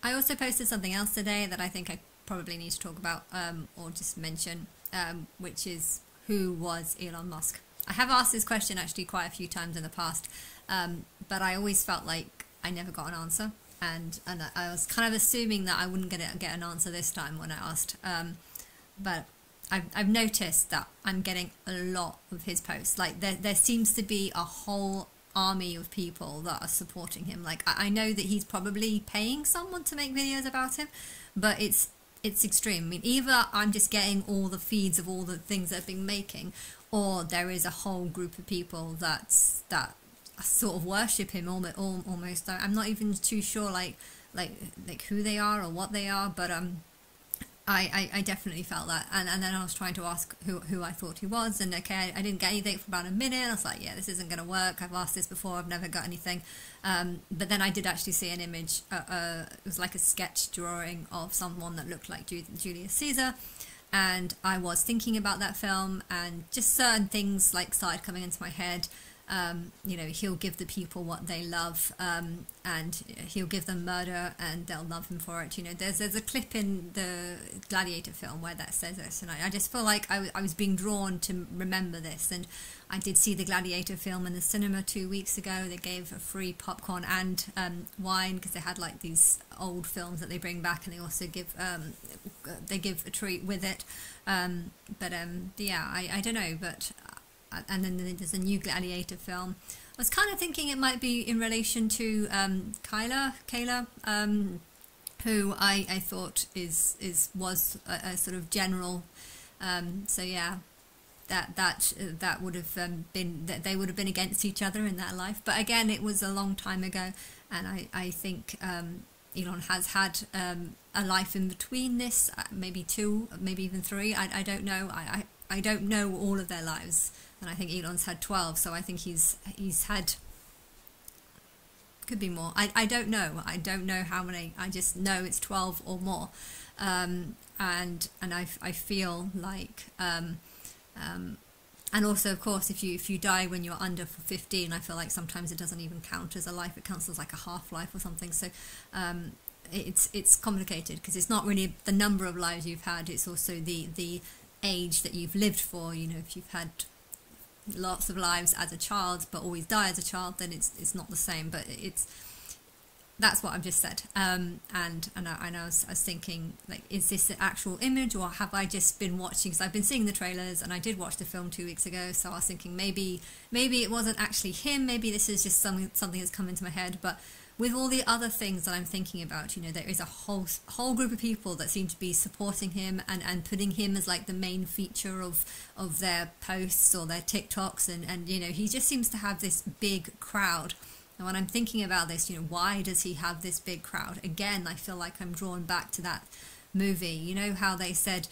I also posted something else today that I think I probably need to talk about, or just mention, which is who was Elon Musk. I have asked this question actually quite a few times in the past, but I always felt like I never got an answer, and I was kind of assuming that I wouldn't get an answer this time when I asked. But I've noticed that I'm getting a lot of his posts. Like there seems to be a whole army of people that are supporting him. Like I know that he's probably paying someone to make videos about him, but it's extreme. I mean, either I'm just getting all the feeds of all the things that I've been making, or there is a whole group of people that sort of worship him almost. I'm not even too sure like who they are or what they are, but I definitely felt that, and then I was trying to ask who I thought he was, and okay, I didn't get anything for about a minute. I was like, yeah, this isn't going to work. I've asked this before, I've never got anything. But then I did actually see an image. It was like a sketch drawing of someone that looked like Julius Caesar, and I was thinking about that film, and just certain things like started coming into my head. You know, he'll give the people what they love, and he'll give them murder and they'll love him for it. You know, there's a clip in the Gladiator film where that says this, and I just feel like I was being drawn to remember this. And I did see the Gladiator film in the cinema 2 weeks ago. They gave a free popcorn and wine, because they had like these old films that they bring back, and they also give a treat with it. Yeah, I don't know, but. And then there's a new Gladiator film. I was kind of thinking it might be in relation to Kayla, who I thought was a sort of general. So yeah, that would have been that they would have been against each other in that life. But again, it was a long time ago, and I think Elon has had a life in between this, maybe two, maybe even three. I don't know. I don't know all of their lives. And I think Elon's had 12, so I think he's had, could be more. I don't know. I don't know how many. I just know it's 12 or more. And I feel like, and also of course if you die when you're under 15, I feel like sometimes it doesn't even count as a life. It counts as like a half-life or something. So it's complicated, because it's not really the number of lives you've had. It's also the age that you've lived for. You know, if you've had lots of lives as a child but always die as a child, then it's not the same. But that's what I've just said. And I was thinking, like, is this an actual image, or have I just been watching? Because I've been seeing the trailers, and I did watch the film 2 weeks ago, so I was thinking maybe it wasn't actually him, maybe this is just something that's come into my head. But with all the other things that I'm thinking about, you know, there is a whole group of people that seem to be supporting him and putting him as like the main feature of their posts or their TikToks, and you know, he just seems to have this big crowd. And when I'm thinking about this, you know, why does he have this big crowd? Again, I feel like I'm drawn back to that movie. You know how they said,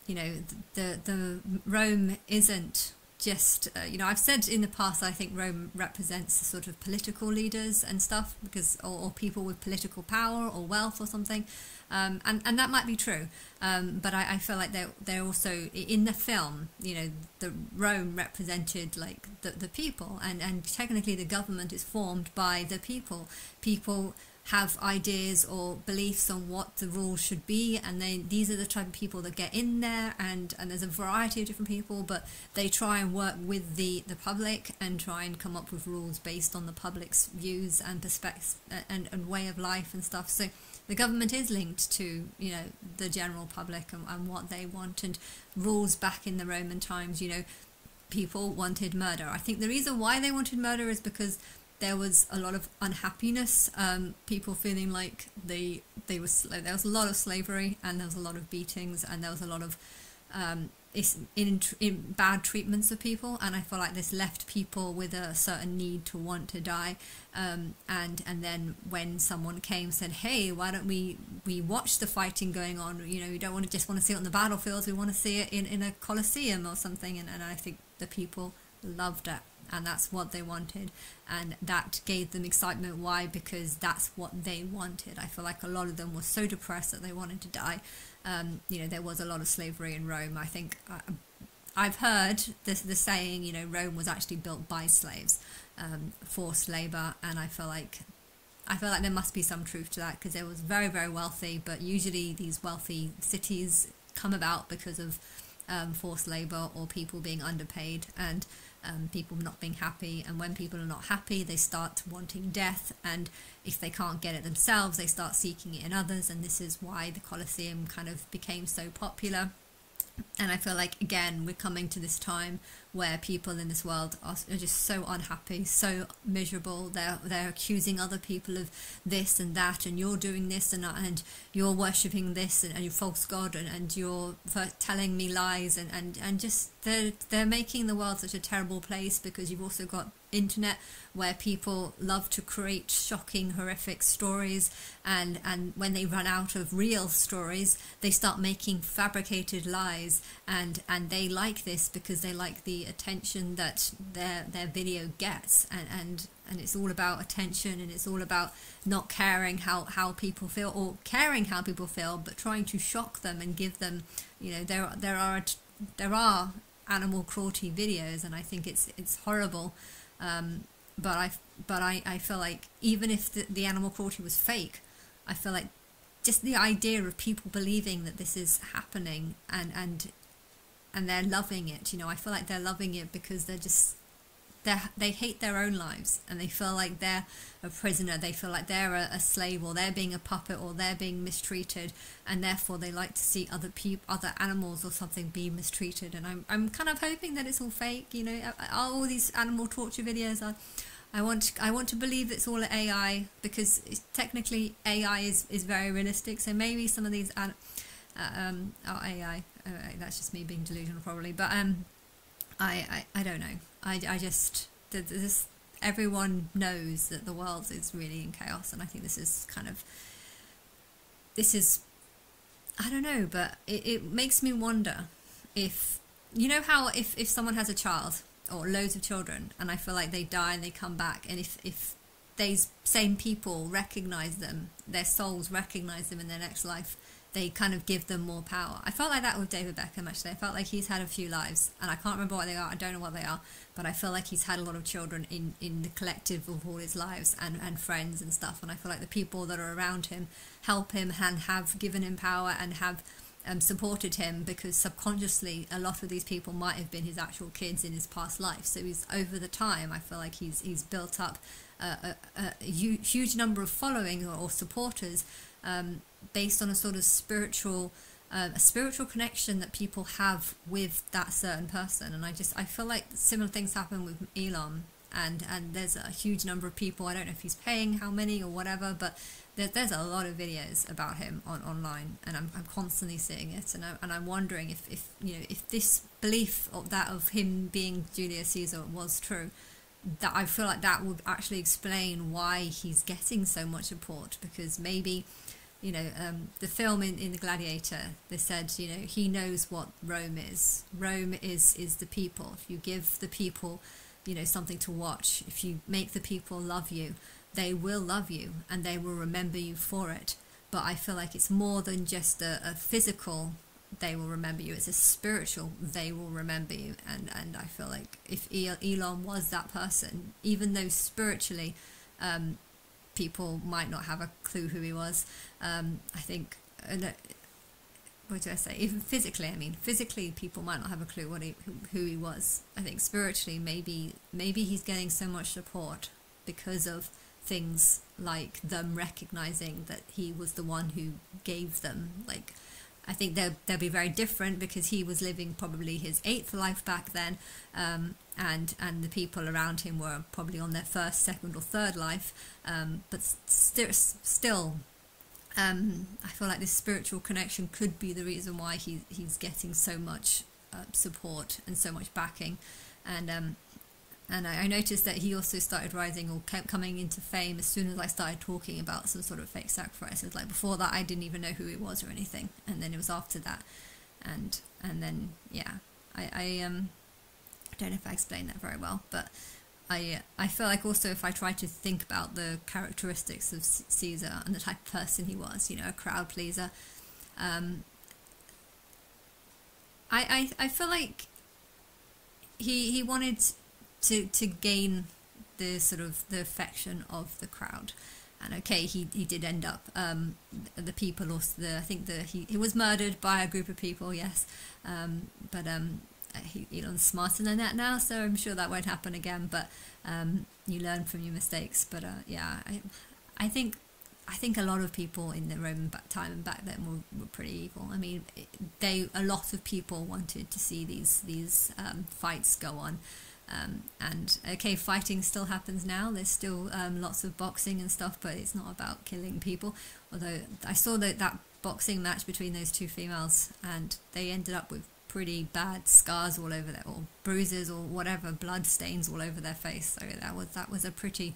you know, the Rome isn't just, you know, I've said in the past that I think Rome represents the sort of political leaders and stuff, because or people with political power or wealth or something, and that might be true, but I feel like they're also in the film, you know, the Rome represented like the people, and technically the government is formed by the people. People have ideas or beliefs on what the rules should be, and these are the type of people that get in there, and there's a variety of different people, but they try and work with the public and try and come up with rules based on the public's views and perspectives and way of life and stuff. So the government is linked to, you know, the general public and what they want, and rules back in the Roman times, you know, people wanted murder. I think the reason why they wanted murder is because there was a lot of unhappiness, people feeling like there was a lot of slavery, and there was a lot of beatings, and there was a lot of in bad treatments of people, and I feel like this left people with a certain need to want to die, and then when someone came and said, hey, why don't we watch the fighting going on, you know, we don't want to just want to see it on the battlefields, we want to see it in a coliseum or something, and I think the people loved it. And that's what they wanted, and that gave them excitement. Why? Because that's what they wanted. I feel like a lot of them were so depressed that they wanted to die. You know, there was a lot of slavery in Rome. I think I've heard the saying, you know, Rome was actually built by slaves, forced labor, and I feel like I feel like there must be some truth to that, because it was very, very wealthy, but usually these wealthy cities come about because of forced labor or people being underpaid, and people not being happy. And when people are not happy, they start wanting death, and if they can't get it themselves, they start seeking it in others. And this is why the Colosseum kind of became so popular. And I feel like, again, we're coming to this time where people in this world are just so unhappy, so miserable. They're accusing other people of this and that, and you're doing this, and you're worshipping this, and you're false god, and you're telling me lies, and just they're making the world such a terrible place, because you've also got internet where people love to create shocking, horrific stories, and when they run out of real stories, they start making fabricated lies, and they like this because they like the attention that their video gets, and it's all about attention, and it's all about not caring how people feel, or caring how people feel, but trying to shock them and give them, there are animal cruelty videos, and I think it's horrible. But I feel like even if the animal cruelty was fake, I feel like just the idea of people believing that this is happening and they're loving it, I feel like they're loving it because they hate their own lives, and they feel like they're a prisoner, they feel like they're a slave, or they're being a puppet, or they're being mistreated, and therefore they like to see other animals or something be mistreated. And I'm kind of hoping that it's all fake, all these animal torture videos are. I want to believe it's all AI, because technically AI is very realistic. So maybe some of these are AI. That's just me being delusional, probably. But I don't know. I just everyone knows that the world is really in chaos, and I think this is I don't know, but it makes me wonder if how if someone has a child or loads of children, and I feel like they die and they come back, and if these same people recognize them, their souls recognize them in their next life, they kind of give them more power. I felt like that with David Beckham, actually. I felt like he's had a few lives, and I can't remember what they are. I don't know what they are, but I feel like he's had a lot of children in the collective of all his lives, and friends and stuff. And I feel like the people that are around him help him and have given him power and have supported him, because subconsciously a lot of these people might have been his actual kids in his past life. So he's, over the time, I feel like he's built up a huge number of following or supporters, based on a sort of spiritual connection that people have with that certain person. And I feel like similar things happen with Elon, and there's a huge number of people. I don't know if he's paying how many or whatever, but there's a lot of videos about him online, and I'm constantly seeing it, and I'm wondering if this belief of him being Julius Caesar was true, that I feel like that would actually explain why he's getting so much support. Because maybe the film in The Gladiator, they said, he knows what Rome is. Rome is the people. If you give the people, something to watch, if you make the people love you, they will love you, and they will remember you for it. But I feel like it's more than just a physical, they will remember you. It's a spiritual, they will remember you. And I feel like if Elon was that person, even though spiritually, people might not have a clue who he was. I think, what do I say? Even physically, people might not have a clue who he was. I think spiritually, maybe he's getting so much support because of things like them recognizing that he was the one who gave them. Like, I think they'll be very different, because he was living probably his 8th life back then, and the people around him were probably on their 1st, 2nd or 3rd life, but still I feel like this spiritual connection could be the reason why he's getting so much support and so much backing. And I noticed that he also started rising or kept coming into fame as soon as I started talking about some sort of fake sacrifices. Like, before that, I didn't even know who he was or anything, and then it was after that, and then I don't know if I explained that very well, but I feel like also, if I try to think about the characteristics of Caesar and the type of person he was, a crowd pleaser, I feel like he wanted to gain the sort of the affection of the crowd, And okay, he did end up the people, or I think he was murdered by a group of people, yes, but Elon's smarter than that now, so I'm sure that won't happen again. But you learn from your mistakes. But yeah, I think a lot of people in the Roman time and back then were pretty evil. I mean, a lot of people wanted to see these fights go on. And okay, fighting still happens now. There's still lots of boxing and stuff, but it's not about killing people. Although I saw that boxing match between those two females, and they ended up with pretty bad scars all over or bruises or whatever, blood stains all over their face. So that was a pretty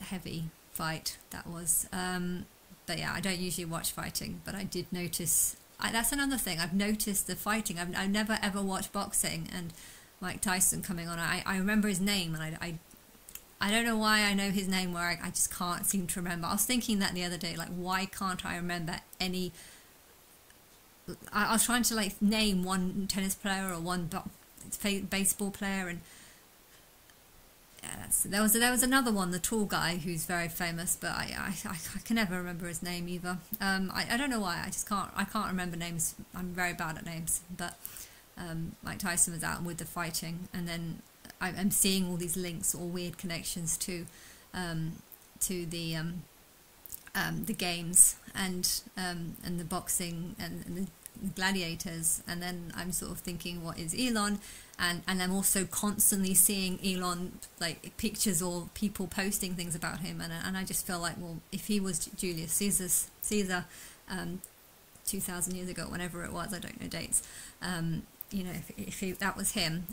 heavy fight. That was. But yeah, I don't usually watch fighting, but I did notice. That's another thing. I've noticed the fighting. I've never ever watched boxing, and Mike Tyson coming on. I remember his name, and I don't know why I know his name where I just can't seem to remember. I was thinking that the other day, like, why can't I remember any... I was trying to like name one tennis player or one baseball player, and there was another one, the tall guy who's very famous, but I can never remember his name either. I don't know why. I can't remember names. I'm very bad at names, but Mike Tyson was out with the fighting, and then I'm seeing all these links or weird connections to the games and the boxing and the gladiators, and then I'm sort of thinking, what is Elon? And I'm also constantly seeing Elon, like, pictures or people posting things about him, and I just feel like, well, if he was Julius Caesar 2,000 years ago, whenever it was, I don't know dates, you know, if that was him,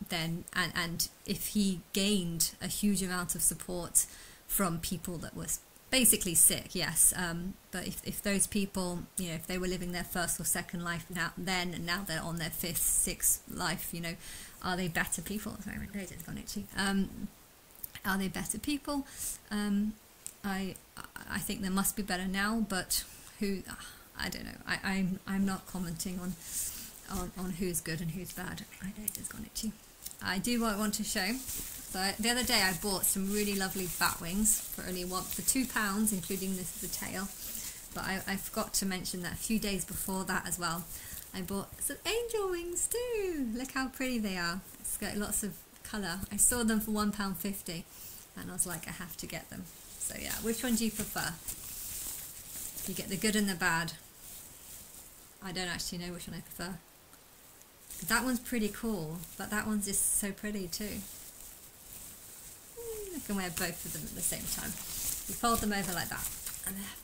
then and if he gained a huge amount of support from people that were basically sick, yes, but if those people, you know, if they were living their first or second life and now they're on their fifth, sixth life, you know, are they better people? Sorry, my nose has gone itchy. Are they better people? I think they must be better now, but who? I don't know. I'm not commenting on who's good and who's bad. My nose has gone itchy. I do want to show. So the other day I bought some really lovely bat wings for £2, including the tail. But I forgot to mention that a few days before that as well, I bought some angel wings too. Look how pretty they are. It's got lots of colour. I saw them for £1.50, and I was like, I have to get them. So yeah, which one do you prefer? You get the good and the bad. I don't actually know which one I prefer. That one's pretty cool, but that one's just so pretty too. I can wear both of them at the same time. You fold them over like that, and there.